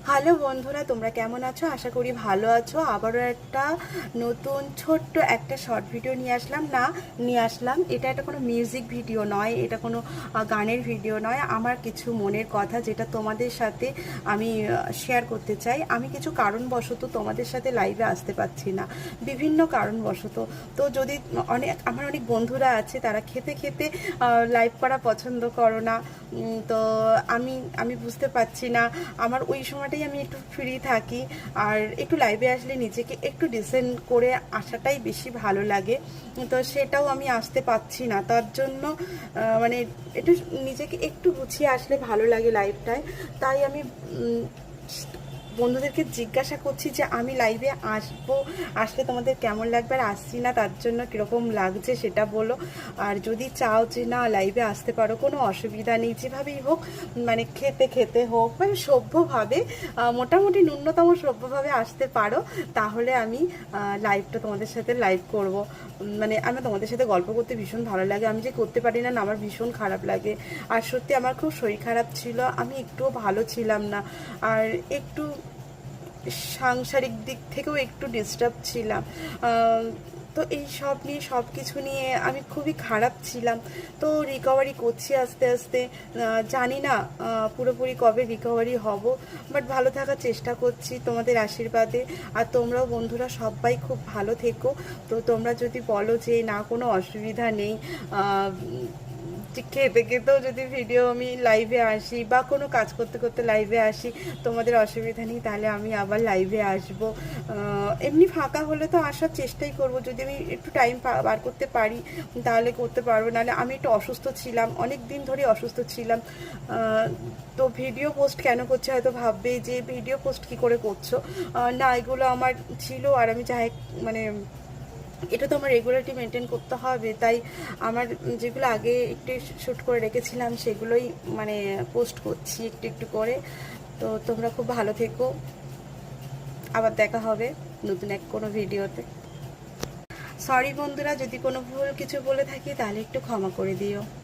Hello বন্ধুরা, তোমরা কেমন আছো? আশা করি ভালো আছো। আবারও একটা নতুন ছোট্ট একটা শর্ট ভিডিও নিয়ে আসলাম। এটা একটা কোনো মিউজিক ভিডিও নয়, এটা কোনো গানের ভিডিও নয়। আমার কিছু মনের কথা যেটা তোমাদের সাথে আমি শেয়ার করতে চাই। আমি কিছু কারণবশত তোমাদের সাথে লাইভে আসতে পারছি না, বিভিন্ন কারণবশত। তো যদি আমার অনেক বন্ধুরা আছে, তারা খেতে খেতে লাইভ করা পছন্দ করো না। তো আমি আমি বুঝতে পারছি না। আমার ওই সময়টাই আমি একটু ফ্রি থাকি, আর একটু লাইভে আসলে নিজেকে একটু ডিসেন্ট করে আসাটাই বেশি ভালো লাগে। তো সেটাও আমি আসতে পারছি না, তার জন্য মানে একটু নিজেকে একটু গুছিয়ে আসলে ভালো লাগে লাইভটায়। তাই আমি বন্ধুদেরকে জিজ্ঞাসা করছি যে আমি লাইভে আসলে তোমাদের কেমন লাগবে, আর আসছি না তার জন্য কীরকম লাগছে সেটা বলো। আর যদি চাও যে না লাইভে আসতে পারো, কোনো অসুবিধা নেই, যেভাবেই হোক, মানে খেতে খেতে হোক, মানে সভ্যভাবে, মোটামুটি ন্যূনতম সভ্যভাবে আসতে পারো, তাহলে আমি লাইভটা তোমাদের সাথে লাইভ করব। মানে আমার তোমাদের সাথে গল্প করতে ভীষণ ভালো লাগে। আমি যে করতে পারি না, আমার ভীষণ খারাপ লাগে। আর সত্যি আমার খুব শরীর খারাপ ছিল, আমি একটুও ভালো ছিলাম না, আর একটু সাংসারিক দিক থেকেও একটু ডিস্টার্ব ছিলাম। তো এই সব নিয়ে, সব কিছু নিয়ে আমি খুবই খারাপ ছিলাম। তো রিকভারি করছি আস্তে আস্তে। জানি না পুরোপুরি কবে রিকভারি হব, বাট ভালো থাকার চেষ্টা করছি তোমাদের আশীর্বাদে। আর তোমরাও বন্ধুরা সবাই খুব ভালো থেকো। তো তোমরা যদি বলো যে না কোনো অসুবিধা নেই, খেতে খেতেও যদি ভিডিও আমি লাইভে আসি বা কোনো কাজ করতে করতে লাইভে আসি, তোমাদের অসুবিধা নেই, তাহলে আমি আবার লাইভে আসবো। এমনি ফাঁকা হলে তো আসার চেষ্টাই করব, যদি আমি একটু টাইম বার করতে পারি তাহলে করতে পারবো। নাহলে আমি একটু অসুস্থ ছিলাম, অনেক দিন ধরে অসুস্থ ছিলাম। তো ভিডিও পোস্ট কেন করছে হয়তো ভাববে যে ভিডিও পোস্ট কি করে করছো। না, এগুলো আমার ছিল, আর আমি চাই মানে এটা তো আমার রেগুলারিটি মেনটেন করতে হবে। তাই আমার যেগুলো আগে একটু শ্যুট করে রেখেছিলাম সেগুলোই মানে পোস্ট করছি একটু একটু করে। তো তোমরা খুব ভালো থেকো, আবার দেখা হবে নতুন কোনো ভিডিওতে। সরি বন্ধুরা, যদি কোনো ভুল কিছু বলে থাকি তাহলে একটু ক্ষমা করে দিও।